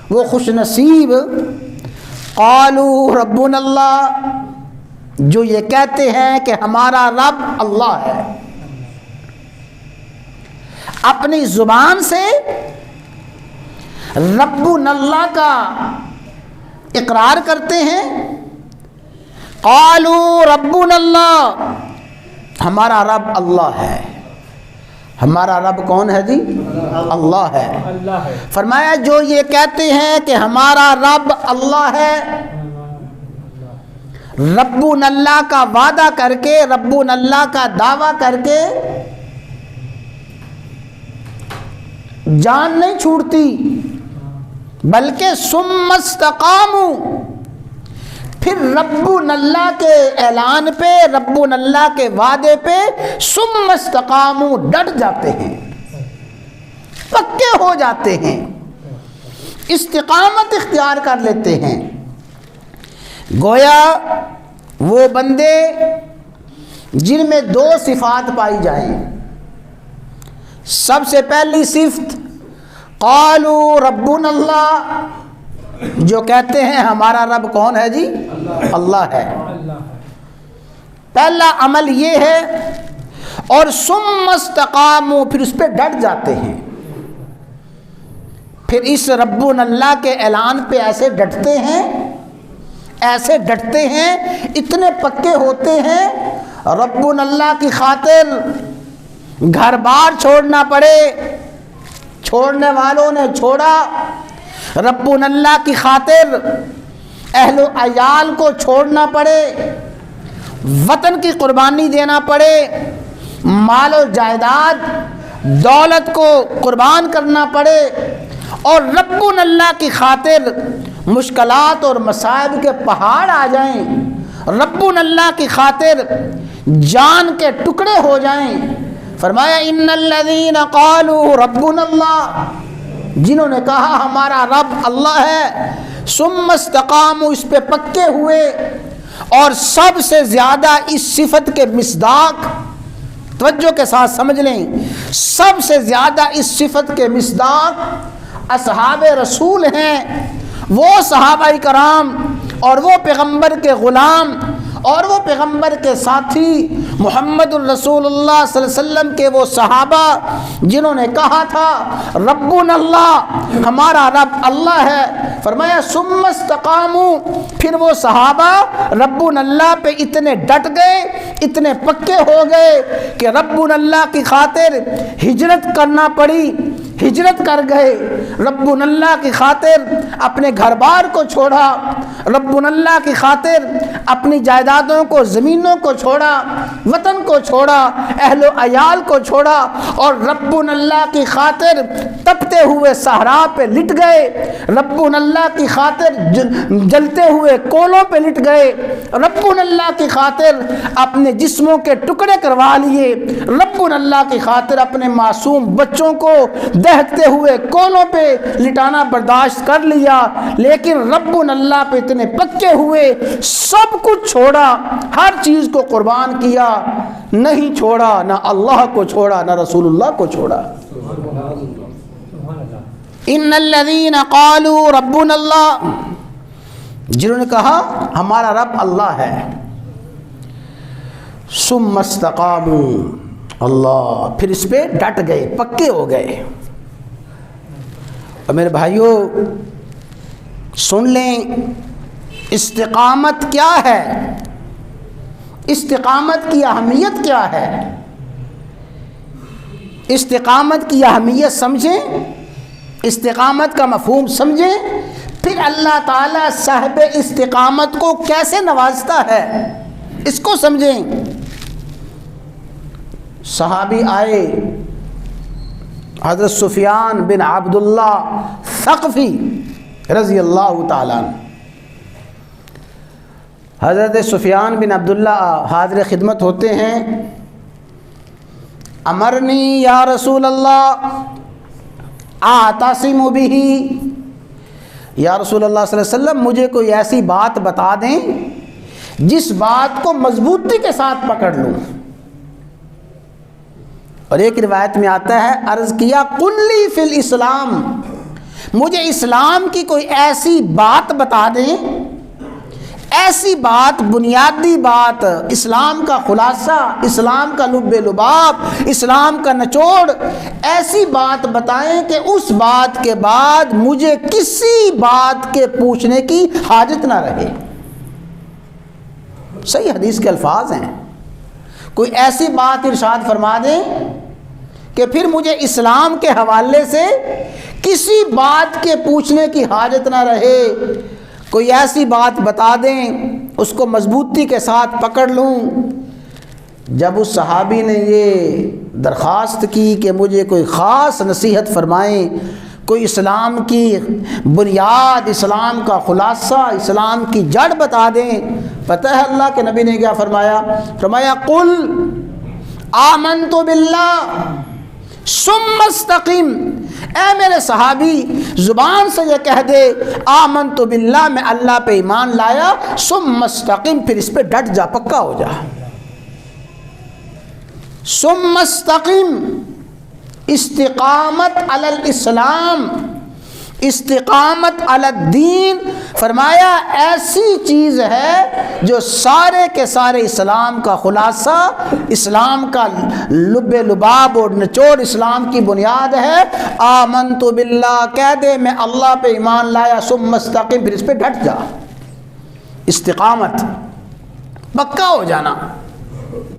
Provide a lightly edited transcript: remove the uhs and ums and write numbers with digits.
وہ خوش نصیب قالوا ربنا اللہ جو یہ کہتے ہیں کہ ہمارا رب اللہ ہے، اپنی زبان سے ربنا اللہ کا اقرار کرتے ہیں۔ قالوا ربنا اللہ، ہمارا رب اللہ ہے۔ ہمارا رب کون ہے جی؟ اللہ ہے۔ فرمایا جو یہ کہتے ہیں کہ ہمارا رب اللہ ہے، ربنا اللہ کا وعدہ کر کے، ربنا اللہ کا دعویٰ کر کے جان نہیں چھوٹتی، بلکہ ثم استقاموا، پھر ربنا اللہ کے اعلان پہ، ربنا اللہ کے وعدے پہ ثم استقاموا ڈٹ جاتے ہیں، پکے ہو جاتے ہیں، استقامت اختیار کر لیتے ہیں۔ گویا وہ بندے جن میں دو صفات پائی جائیں، سب سے پہلی صفت قالوا ربنا اللہ، جو کہتے ہیں ہمارا رب کون ہے جی؟ اللہ ہے۔ پہلا عمل یہ ہے، اور ثم استقاموا پھر اس پہ ڈٹ جاتے ہیں، پھر اس ربنا اللہ کے اعلان پہ ایسے ڈٹتے ہیں، ایسے ڈٹتے ہیں، اتنے پکے ہوتے ہیں، ربنا اللہ کی خاطر گھر بار چھوڑنا پڑے، چھوڑنے والوں نے چھوڑا، ربنا اللہ کی خاطر اہل و عیال کو چھوڑنا پڑے، وطن کی قربانی دینا پڑے، مال و جائیداد دولت کو قربان کرنا پڑے، اور ربنا اللہ کی خاطر مشکلات اور مصائب کے پہاڑ آ جائیں، ربنا اللہ کی خاطر جان کے ٹکڑے ہو جائیں۔ فرمایا ان الذین قالوا ربنا اللہ، جنہوں نے کہا ہمارا رب اللہ ہے، ثم استقاموا اس پہ پکے ہوئے، اور سب سے زیادہ اس صفت کے مصداق، توجہ کے ساتھ سمجھ لیں، سب سے زیادہ اس صفت کے مصداق اصحاب رسول ہیں، وہ صحابہ کرام اور وہ پیغمبر کے غلام اور وہ پیغمبر کے ساتھی محمد الرسول اللہ صلی اللہ علیہ وسلم کے وہ صحابہ جنہوں نے کہا تھا ربنا اللہ، ہمارا رب اللہ ہے۔ فرمایا ثم استقاموا، پھر وہ صحابہ ربنا اللہ پہ اتنے ڈٹ گئے، اتنے پکے ہو گئے کہ ربنا اللہ کی خاطر ہجرت کرنا پڑی، ہجرت کر گئے، ربنا اللہ کی خاطر اپنے گھر بار کو چھوڑا، ربنا اللہ کی خاطر اپنی جائیدادوں کو، زمینوں کو چھوڑا، وطن کو چھوڑا، اہل و عیال کو چھوڑا، اور ربنا اللہ کی خاطر تپتے ہوئے صحرا پہ لٹ گئے، ربنا اللہ کی خاطر جلتے ہوئے کولوں پہ لٹ گئے، ربنا اللہ کی خاطر اپنے جسموں کے ٹکڑے کروا لیے، ربنا اللہ کی خاطر اپنے معصوم بچوں کو دہتے ہوئے کولوں پہ لٹانا برداشت کر لیا، لیکن ربنا اللہ پہ اتنے پکے ہوئے، سب کچھ چھوڑا، ہر چیز کو قربان کیا، نہیں چھوڑا نہ اللہ کو چھوڑا نہ رسول اللہ کو چھوڑا۔ ان الذین قالوا ربنا اللہ، جنہوں نے کہا ہمارا رب اللہ ہے، ثم استقاموا، اللہ، پھر اس پہ ڈٹ گئے، پکے ہو گئے۔ اور میرے بھائیوں سن لیں، استقامت کیا ہے، استقامت کی اہمیت کیا ہے، استقامت کی اہمیت سمجھیں، استقامت کا مفہوم سمجھیں، پھر اللہ تعالیٰ صاحب استقامت کو کیسے نوازتا ہے اس کو سمجھیں۔ صحابی آئے، حضرت سفیان بن عبداللہ ثقفی رضی اللہ تعالیٰ عنہ۔ حضرت سفیان بن عبداللہ حاضر خدمت ہوتے ہیں، امرنی یا رسول اللہ اعتصم بہ، یا رسول اللہ صلی اللہ علیہ وسلم مجھے کوئی ایسی بات بتا دیں جس بات کو مضبوطی کے ساتھ پکڑ لوں۔ اور ایک روایت میں آتا ہے، عرض کیا قل لی فی الاسلام، مجھے اسلام کی کوئی ایسی بات بتا دیں، ایسی بات، بنیادی بات، اسلام کا خلاصہ، اسلام کا لب لباب، اسلام کا نچوڑ، ایسی بات بتائیں کہ اس بات کے بعد مجھے کسی بات کے پوچھنے کی حاجت نہ رہے۔ صحیح حدیث کے الفاظ ہیں، کوئی ایسی بات ارشاد فرما دیں کہ پھر مجھے اسلام کے حوالے سے کسی بات کے پوچھنے کی حاجت نہ رہے۔ کوئی ایسی بات بتا دیں، اس کو مضبوطی کے ساتھ پکڑ لوں۔ جب اس صحابی نے یہ درخواست کی کہ مجھے کوئی خاص نصیحت فرمائیں، کوئی اسلام کی بنیاد، اسلام کا خلاصہ، اسلام کی جڑ بتا دیں، پتہ ہے اللہ کے نبی نے کیا فرمایا؟ فرمایا قل آمنت باللہ ثم استقم، اے میرے صحابی زبان سے یہ کہہ دے آمنت باللہ، میں اللہ پہ ایمان لایا، ثم استقم، پھر اس پہ ڈٹ جا، پکا ہو جا۔ ثم استقم، استقامت علی الاسلام، استقامت علی الدین، فرمایا ایسی چیز ہے جو سارے کے سارے اسلام کا خلاصہ، اسلام کا لب لباب اور نچوڑ، اسلام کی بنیاد ہے۔ آمنت باللہ کہہ دے میں اللہ پہ ایمان لایا، ثم استقم، پھر اس پہ ڈٹ جا، استقامت، پکا ہو جانا۔